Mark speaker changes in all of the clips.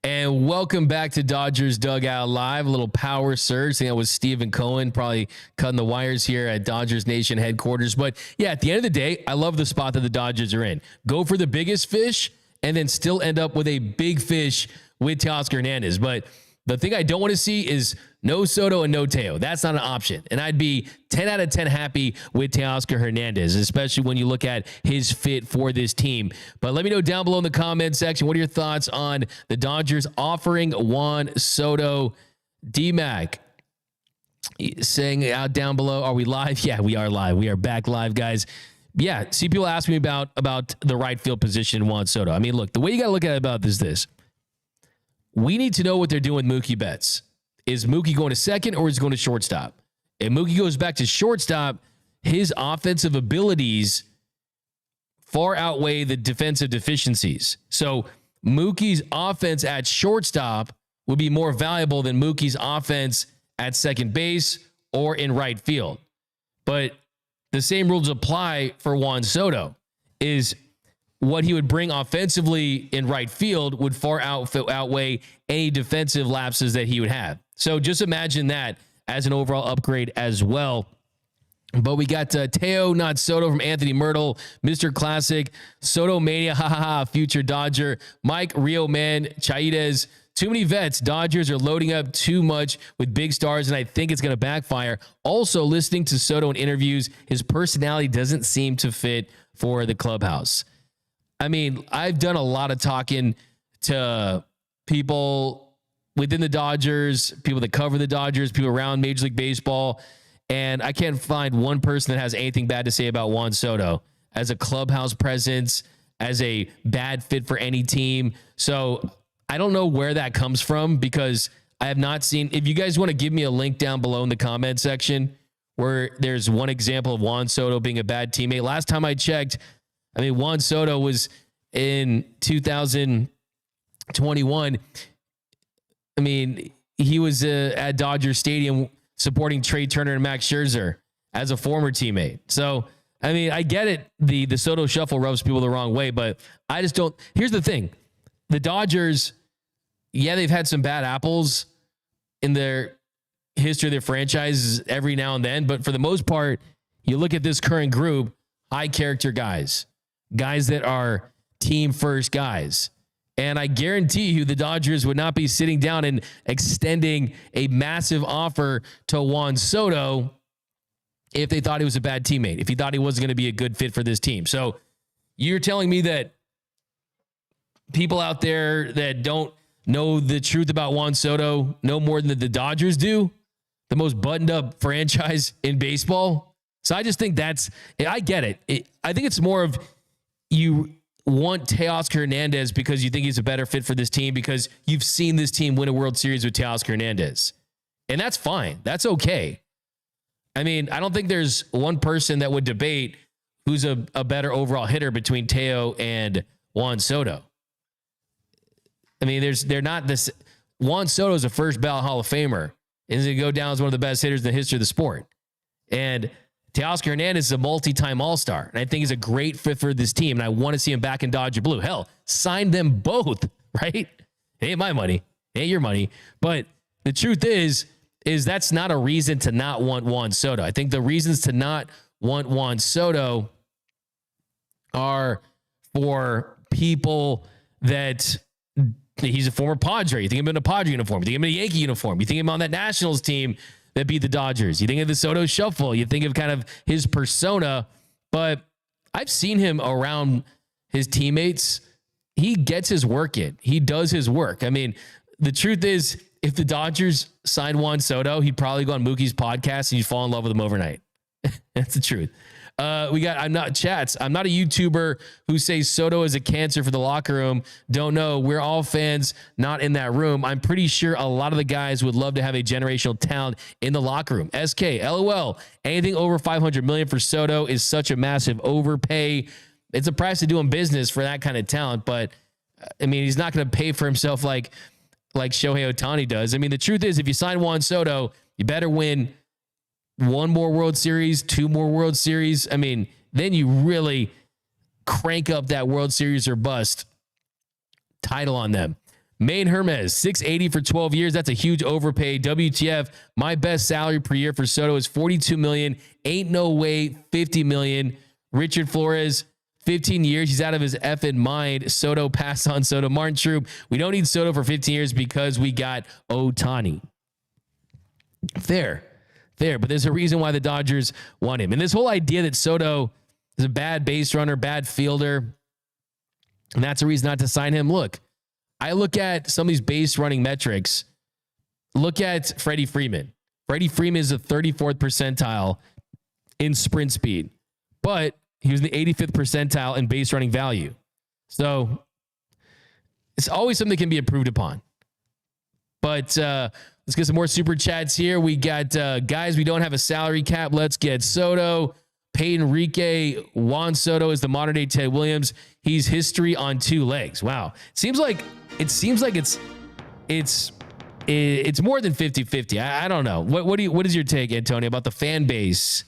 Speaker 1: And welcome back to Dodgers Dugout Live. A little power surge. I think that was Stephen Cohen probably cutting the wires here at Dodgers Nation headquarters. But yeah, at the end of the day, I love the spot that the Dodgers are in. Go for the biggest fish and then still end up with a big fish with Teoscar Hernandez. But the thing I don't want to see is no Soto and no Teo. That's not an option. And I'd be 10 out of 10 happy with Teoscar Hernandez, especially when you look at his fit for this team. But let me know down below in the comment section, what are your thoughts on the Dodgers offering Juan Soto? D-Mac saying out down below, are we live? Yeah, we are live. We are back live, guys. Yeah, see, people ask me about the right field position, Juan Soto. I mean, look, the way you got to look at it about this. We need to know what they're doing with Mookie Betts. Is Mookie going to second or is he going to shortstop? If Mookie goes back to shortstop, his offensive abilities far outweigh the defensive deficiencies. So Mookie's offense at shortstop would be more valuable than Mookie's offense at second base or in right field. But the same rules apply for Juan Soto. Is what he would bring offensively in right field would far outweigh any defensive lapses that he would have. So just imagine that as an overall upgrade as well. But we got Teo, not Soto, from Anthony Myrtle, Mr. Classic, Soto Mania, future Dodger, Mike Rio Man, Chaides. Too many vets. Dodgers are loading up too much with big stars, and I think it's going to backfire. Also, listening to Soto in interviews, his personality doesn't seem to fit for the clubhouse. I mean, I've done a lot of talking to people within the Dodgers, people that cover the Dodgers, people around Major League Baseball, and I can't find one person that has anything bad to say about Juan Soto as a clubhouse presence, as a bad fit for any team. So I don't know where that comes from, because I have not seen. If you guys want to give me a link down below in the comment section where there's one example of Juan Soto being a bad teammate. Last time I checked, I mean, Juan Soto was in 2021. I mean, he was at Dodger Stadium supporting Trey Turner and Max Scherzer as a former teammate. So, I mean, I get it. The Soto shuffle rubs people the wrong way, but I just don't. Here's the thing. The Dodgers, yeah, they've had some bad apples in their history of their franchises every now and then, but for the most part, you look at this current group, high character guys that are team first guys. And I guarantee you the Dodgers would not be sitting down and extending a massive offer to Juan Soto if they thought he was a bad teammate, if he thought he wasn't going to be a good fit for this team. So you're telling me that people out there that don't know the truth about Juan Soto know more than the Dodgers do, the most buttoned up franchise in baseball? So I just think I get it. I think it's more of, you want Teoscar Hernandez because you think he's a better fit for this team because you've seen this team win a World Series with Teoscar Hernandez. And that's fine. That's okay. I mean, I don't think there's one person that would debate who's a better overall hitter between Teo and Juan Soto. I mean, they're not this. Juan Soto is a first ballot Hall of Famer. And he's going to go down as one of the best hitters in the history of the sport. And Teoscar Hernandez is a multi-time All-Star, and I think he's a great fit for this team, and I want to see him back in Dodger blue. Hell, sign them both, right? It ain't my money. It ain't your money. But the truth is that's not a reason to not want Juan Soto. I think the reasons to not want Juan Soto are for people that he's a former Padre. You think of him in a Padre uniform. You think of him in a Yankee uniform. You think of him on that Nationals team that beat the Dodgers. You think of the Soto shuffle. You think of kind of his persona. But I've seen him around his teammates. He gets his work in. He does his work. I mean, the truth is, if the Dodgers signed Juan Soto, he'd probably go on Mookie's podcast and you'd fall in love with him overnight. That's the truth. I'm not a YouTuber who says Soto is a cancer for the locker room. Don't know. We're all fans, not in that room. I'm pretty sure a lot of the guys would love to have a generational talent in the locker room. SK, LOL. Anything over $500 million for Soto is such a massive overpay. It's a price of doing business for that kind of talent, but I mean, he's not going to pay for himself like Shohei Ohtani does. I mean, the truth is, if you sign Juan Soto, you better win one more World Series, two more World Series. I mean, then you really crank up that World Series or bust title on them. Main Hermes, 680 for 12 years. That's a huge overpay. WTF, my best salary per year for Soto is 42 million. Ain't no way, 50 million. Richard Flores, 15 years. He's out of his effing mind. Soto passed on Soto. Martin Troop, we don't need Soto for 15 years because we got Ohtani. Fair. But there's a reason why the Dodgers want him. And this whole idea that Soto is a bad base runner, bad fielder, and that's a reason not to sign him. Look, I look at some of these base running metrics. Look at Freddie Freeman. Freddie Freeman is the 34th percentile in sprint speed, but he was in the 85th percentile in base running value. So it's always something that can be improved upon. But let's get some more super chats here. We got guys, we don't have a salary cap. Let's get Soto. Peyton Enrique. Juan Soto is the modern day Ted Williams. He's history on two legs. Wow. It seems like it's more than 50-50. I don't know. What is your take, Antonio, about the fan base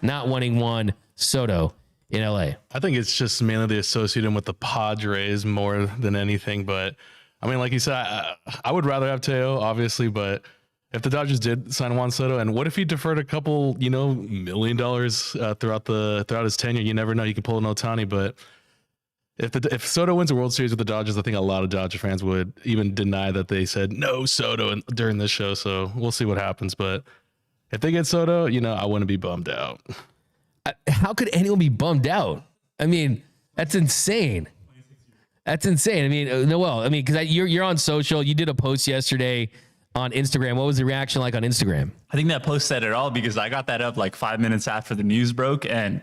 Speaker 1: not wanting Juan Soto in LA?
Speaker 2: I think it's just mainly they associate him with the Padres more than anything. But I mean, like you said, I would rather have Teo, obviously, but if the Dodgers did sign Juan Soto, and what if he deferred a couple, $1 million throughout his tenure? You never know. He could pull an Ohtani, but if Soto wins a World Series with the Dodgers, I think a lot of Dodger fans would even deny that they said no Soto during this show. So we'll see what happens. But if they get Soto, I wouldn't be bummed out.
Speaker 1: How could anyone be bummed out? I mean, that's insane. That's insane. I mean, Noel, because you're on social. You did a post yesterday on Instagram. What was the reaction like on Instagram?
Speaker 3: I think that post said it all because I got that up like 5 minutes after the news broke, and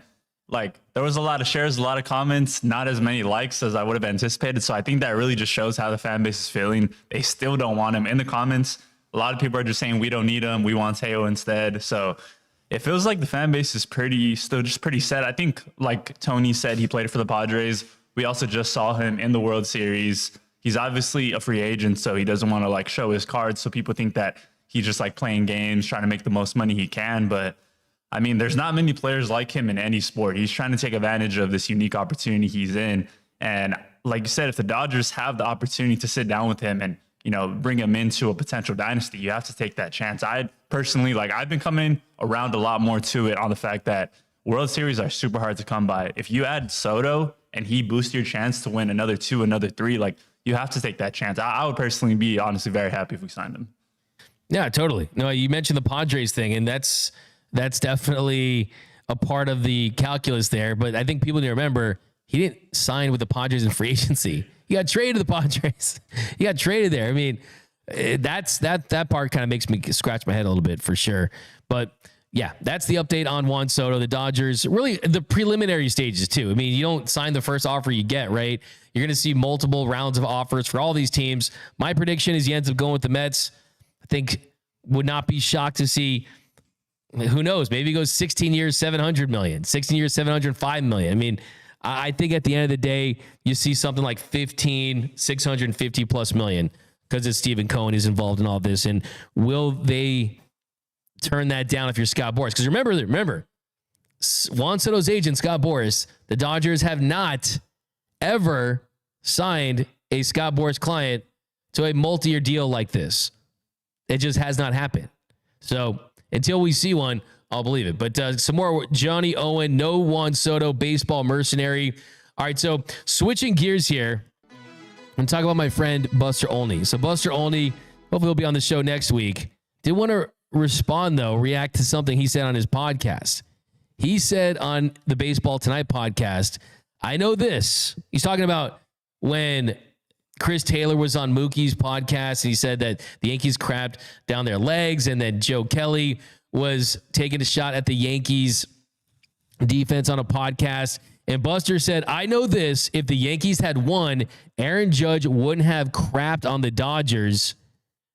Speaker 3: there was a lot of shares, a lot of comments, not as many likes as I would have anticipated. So I think that really just shows how the fan base is feeling. They still don't want him. In the comments, a lot of people are just saying we don't need him. We want Teo instead. So it feels like the fan base is still pretty set. I think, like Tony said, he played for the Padres. We also just saw him in the World Series. He's obviously a free agent, so he doesn't want to show his cards. So people think that he's just playing games, trying to make the most money he can. But I mean, there's not many players like him in any sport. He's trying to take advantage of this unique opportunity he's in. And like you said, if the Dodgers have the opportunity to sit down with him and, bring him into a potential dynasty, you have to take that chance. I personally, I've been coming around a lot more to it on the fact that World Series are super hard to come by. If you add Soto and he boosts your chance to win another 2, another 3, you have to take that chance. I would personally be honestly very happy if we signed him.
Speaker 1: Yeah, totally. No, you mentioned the Padres thing, and that's definitely a part of the calculus there. But I think people need to remember he didn't sign with the Padres in free agency. He got traded to the Padres. He got traded there. I mean, that part kind of makes me scratch my head a little bit for sure. But yeah, that's the update on Juan Soto. The Dodgers, really the preliminary stages too. I mean, you don't sign the first offer you get, right? You're going to see multiple rounds of offers for all these teams. My prediction is he ends up going with the Mets. I think would not be shocked to see, who knows, maybe he goes 16 years, 700 million, 16 years, 705 million. I mean, I think at the end of the day, you see something like 15, 650 plus million because it's Stephen Cohen is involved in all this. And will they turn that down if you're Scott Boras? Because remember, Juan Soto's agent, Scott Boras, the Dodgers have not ever signed a Scott Boras client to a multi-year deal like this. It just has not happened. So until we see one, I'll believe it. But some more Johnny Owen, no Juan Soto, baseball mercenary. All right, so switching gears here. I'm going to talk about my friend Buster Olney. So Buster Olney, hopefully he'll be on the show next week. Did want to respond, though, react to something he said on his podcast. He said on the Baseball Tonight podcast, I know this. He's talking about when Chris Taylor was on Mookie's podcast, and he said that the Yankees crapped down their legs, and then Joe Kelly was taking a shot at the Yankees defense on a podcast. And Buster said, I know this. If the Yankees had won, Aaron Judge wouldn't have crapped on the Dodgers.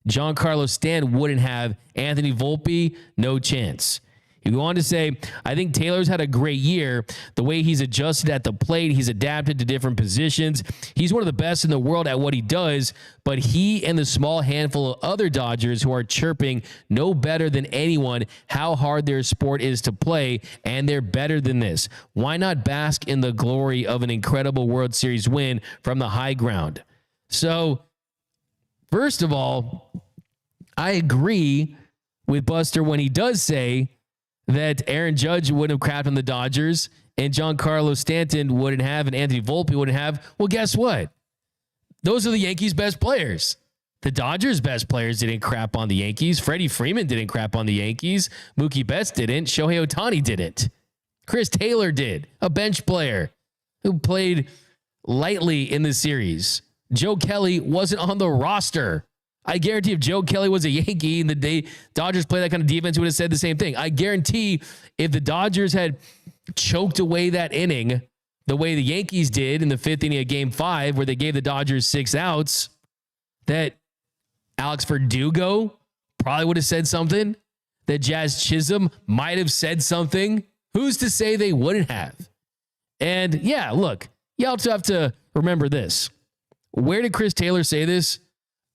Speaker 1: Giancarlo Stanton wouldn't have. Anthony Volpe, no chance. He go on to say, I think Taylor's had a great year. The way he's adjusted at the plate, he's adapted to different positions. He's one of the best in the world at what he does, but he and the small handful of other Dodgers who are chirping know better than anyone how hard their sport is to play, and they're better than this. Why not bask in the glory of an incredible World Series win from the high ground? So, first of all, I agree with Buster when he does say that Aaron Judge wouldn't have crapped on the Dodgers and Giancarlo Stanton wouldn't have and Anthony Volpe wouldn't have. Well, guess what? Those are the Yankees' best players. The Dodgers' best players didn't crap on the Yankees. Freddie Freeman didn't crap on the Yankees. Mookie Betts didn't. Shohei Ohtani didn't. Chris Taylor did, a bench player who played lightly in the series. Joe Kelly wasn't on the roster. I guarantee if Joe Kelly was a Yankee and the day Dodgers play that kind of defense, would have said the same thing. I guarantee if the Dodgers had choked away that inning the way the Yankees did in the 5th inning of Game 5, where they gave the Dodgers 6 outs, that Alex Verdugo probably would have said something, that Jazz Chisholm might have said something. Who's to say they wouldn't have? And yeah, look, you also have to remember this. Where did Chris Taylor say this?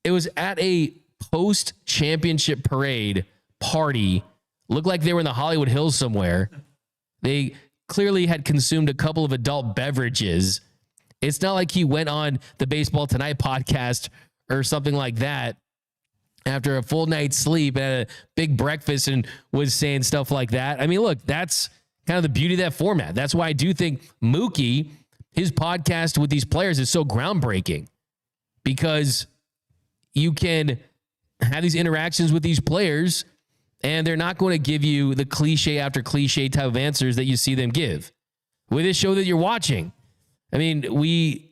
Speaker 1: It was at a post-championship parade party. Looked like they were in the Hollywood Hills somewhere. They clearly had consumed a couple of adult beverages. It's not like he went on the Baseball Tonight podcast or something like that after a full night's sleep and had a big breakfast and was saying stuff like that. I mean, look, that's kind of the beauty of that format. That's why I do think Mookie, his podcast with these players is so groundbreaking, because you can have these interactions with these players and they're not going to give you the cliche after cliche type of answers that you see them give. With this show that you're watching, I mean, we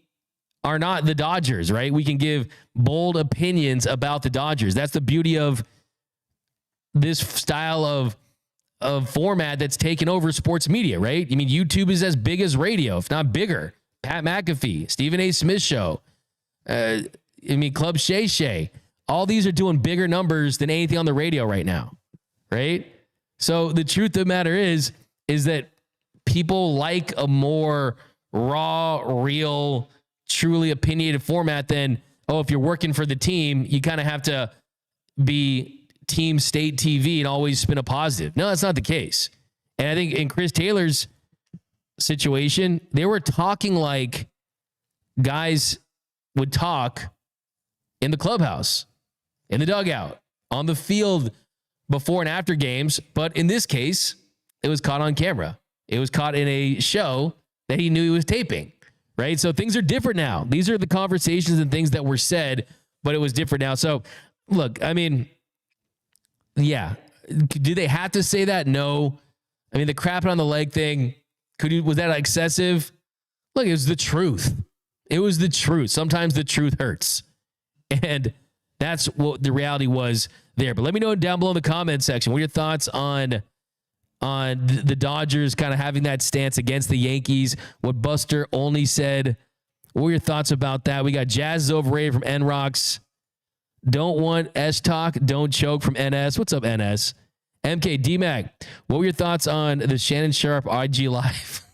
Speaker 1: are not the Dodgers, right? We can give bold opinions about the Dodgers. That's the beauty of this style of format that's taken over sports media, right? I mean, YouTube is as big as radio, if not bigger. Pat McAfee, Stephen A. Smith show, Club Shay Shay. All these are doing bigger numbers than anything on the radio right now, right? So the truth of the matter is that people like a more raw, real, truly opinionated format than, oh, if you're working for the team, you kind of have to be team state TV and always spin a positive. No, that's not the case. And I think in Chris Taylor's situation, they were talking like guys would talk in the clubhouse, in the dugout, on the field before and after games. But in this case, it was caught on camera. It was caught in a show that he knew he was taping, right? So things are different now. These are the conversations and things that were said, but it was different now. So look, I mean, yeah. Do they have to say that? No. I mean, the crapping on the leg thing, was that excessive? Look, it was the truth. It was the truth. Sometimes the truth hurts. And that's what the reality was there. But let me know down below in the comment section, what are your thoughts on the Dodgers kind of having that stance against the Yankees? What Buster only said. What were your thoughts about that? We got Jazz is overrated from NRocks. Don't want S talk. Don't choke from NS. What's up, NS? MK D-Mac, what were your thoughts on the Shannon Sharp IG Live?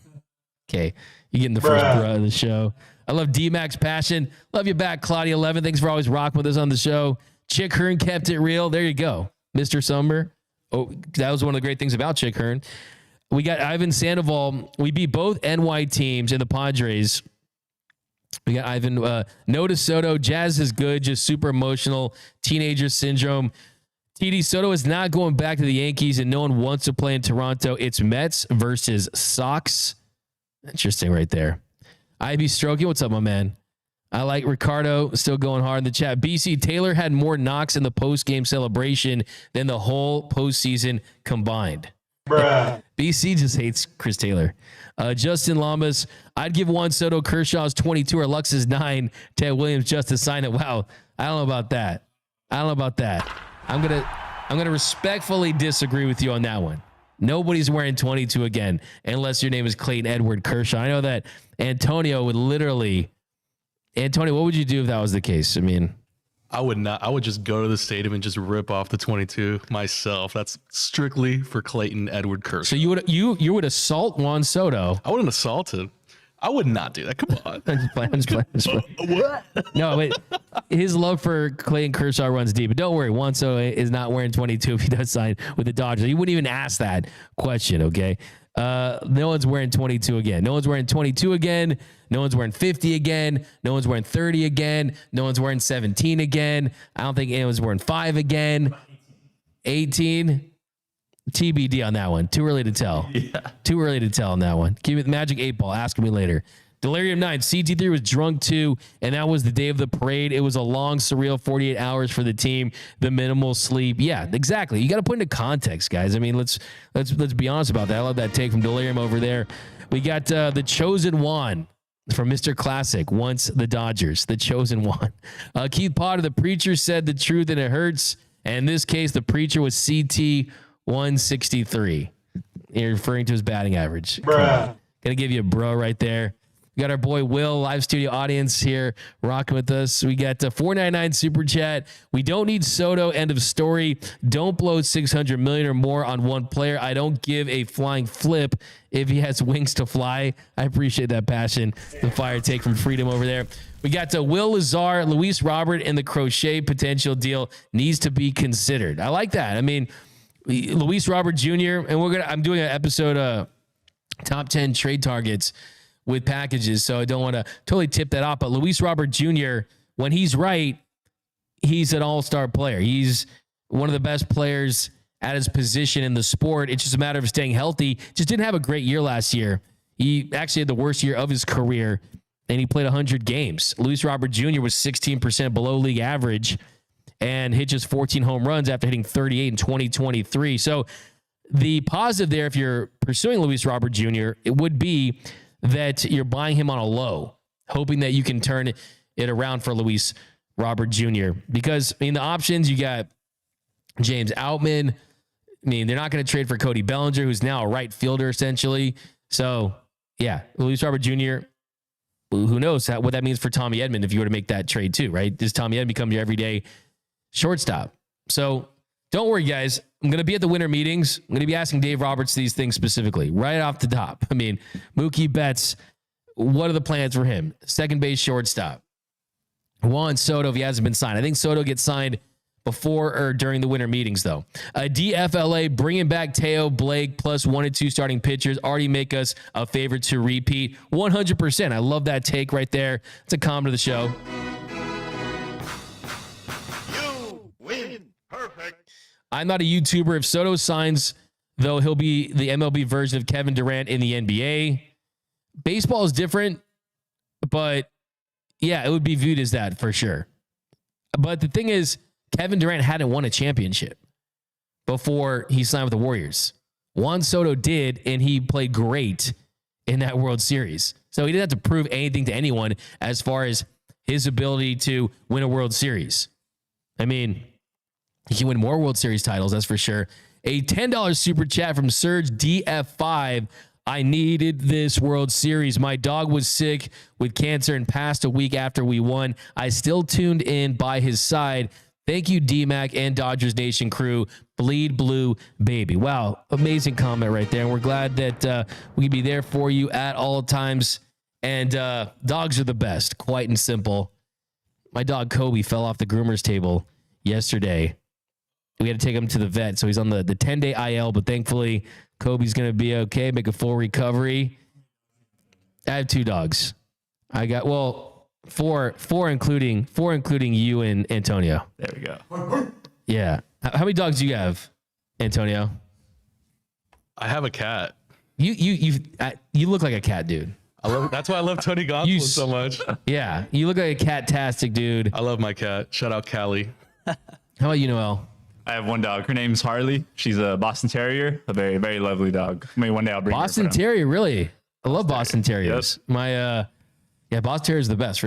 Speaker 1: Okay, you getting the first bruh of the show. I love D-Mac's passion. Love you back, Claudia 11. Thanks for always rocking with us on the show. Chick Hearn kept it real. There you go, Mr. Summer. Oh, that was one of the great things about Chick Hearn. We got Ivan Sandoval. We beat both NY teams in the Padres. We got Ivan. No to Soto. Jazz is good, just super emotional. Teenager syndrome. TD Soto is not going back to the Yankees, and no one wants to play in Toronto. It's Mets versus Sox. Interesting right there. IB Strokey, what's up, my man? I like Ricardo, still going hard in the chat. BC Taylor had more knocks in the post-game celebration than the whole postseason combined.
Speaker 4: Bruh.
Speaker 1: BC just hates Chris Taylor. Justin Lamas, I'd give Juan Soto Kershaw's 22 or Lux's 9. Ted Williams just to sign it. Wow, I don't know about that. I'm gonna respectfully disagree with you on that one. Nobody's wearing 22 again, unless your name is Clayton Edward Kershaw. I know that Antonio would literally. Antonio, what would you do if that was the case? I mean,
Speaker 2: I would not. I would just go to the stadium and just rip off the 22 myself. That's strictly for Clayton Edward Kershaw.
Speaker 1: so you would assault Juan Soto.
Speaker 2: I wouldn't assault him. I would not do that. Come on.
Speaker 1: I'm just playing. What? No, wait. His love for Clayton Kershaw runs deep. But don't worry, Juan Soto is not wearing 22 if he does sign with the Dodgers. You wouldn't even ask that question, okay? No one's wearing 22 again. No one's wearing 22 again. No one's wearing 50 again. No one's wearing 30 again. No one's wearing 17 again. I don't think anyone's wearing 5 again. 18. TBD on that one. Too early to tell.
Speaker 3: Yeah.
Speaker 1: Too early to tell on that one. Give me the Magic 8 Ball. Ask me later. Delirium 9. CT3 was drunk too, and that was the day of the parade. It was a long, surreal 48 hours for the team. The minimal sleep. Yeah, exactly. You got to put into context, guys. I mean, let's be honest about that. I love that take from Delirium over there. We got the Chosen One from Mr. Classic. Once the Dodgers. The Chosen One. Keith Potter, the preacher, said the truth and it hurts. And in this case, the preacher was CT 163. You're referring to his batting average. Bruh. Gonna give you a bro right there. We got our boy Will, live studio audience here, rocking with us. We got 499 super chat. We don't need Soto. End of story. Don't blow 600 million or more on one player. I don't give a flying flip if he has wings to fly. I appreciate that passion. The fire take from Freedom over there. We got Will Lazar, Luis Robert, and the Crochet potential deal needs to be considered. I like that. I mean, Luis Robert Jr. and I'm doing an episode top 10 trade targets with packages, so I don't want to totally tip that off. But Luis Robert Jr., when he's right, he's an all-star player. He's one of the best players at his position in the sport. It's just a matter of staying healthy. Just didn't have a great year last year. He actually had the worst year of his career, and he played 100 games. Luis Robert Jr. was 16% below league average and hit just 14 home runs after hitting 38 in 2023. So the positive there, if you're pursuing Luis Robert Jr., it would be that you're buying him on a low, hoping that you can turn it around for Luis Robert Jr. Because, I mean, the options, you got James Outman. I mean, they're not going to trade for Cody Bellinger, who's now a right fielder, essentially. So, yeah, Luis Robert Jr., who knows what that means for Tommy Edman if you were to make that trade too, right? Does Tommy Edman become your everyday shortstop? So don't worry, guys. I'm going to be at the winter meetings. I'm going to be asking Dave Roberts these things specifically right off the top. I mean, Mookie Betts, what are the plans for him? Second base shortstop. Juan Soto, if he hasn't been signed. I think Soto gets signed before or during the winter meetings, though. DFLA, bringing back Teo, Blake, plus 1 and 2 starting pitchers already make us a favorite to repeat. 100%. I love that take right there. It's a comment of the show.
Speaker 4: You win. Perfect.
Speaker 1: I'm not a YouTuber. If Soto signs, though, he'll be the MLB version of Kevin Durant in the NBA. Baseball is different, but yeah, it would be viewed as that for sure. But the thing is, Kevin Durant hadn't won a championship before he signed with the Warriors. Juan Soto did, and he played great in that World Series. So he didn't have to prove anything to anyone as far as his ability to win a World Series. I mean, he can win more World Series titles, that's for sure. A $10 super chat from Surge DF5. I needed this World Series. My dog was sick with cancer and passed a week after we won. I still tuned in by his side. Thank you, D-Mac and Dodgers Nation crew. Bleed blue, baby. Wow, amazing comment right there. And we're glad that we can be there for you at all times. And dogs are the best, quite and simple. My dog Kobe fell off the groomer's table yesterday. We had to take him to the vet, so he's on the 10-day IL, but thankfully Kobe's going to be okay, make a full recovery. I have 2 dogs. I got, four including you and Antonio.
Speaker 3: There we go.
Speaker 1: Yeah. How many dogs do you have, Antonio?
Speaker 2: I have a cat.
Speaker 1: You look like a cat, dude.
Speaker 2: That's why I love Tony Gonsolin so much.
Speaker 1: Yeah, you look like a cat-tastic dude.
Speaker 2: I love my cat. Shout out Callie.
Speaker 1: How about you, Noel?
Speaker 3: I have one dog. Her name's Harley. She's a Boston Terrier, a very, very lovely dog. Maybe one day I'll bring
Speaker 1: Boston
Speaker 3: her.
Speaker 1: Terrier, really? I love Boston Terriers.
Speaker 3: Yep.
Speaker 1: My Boston Terrier is the best for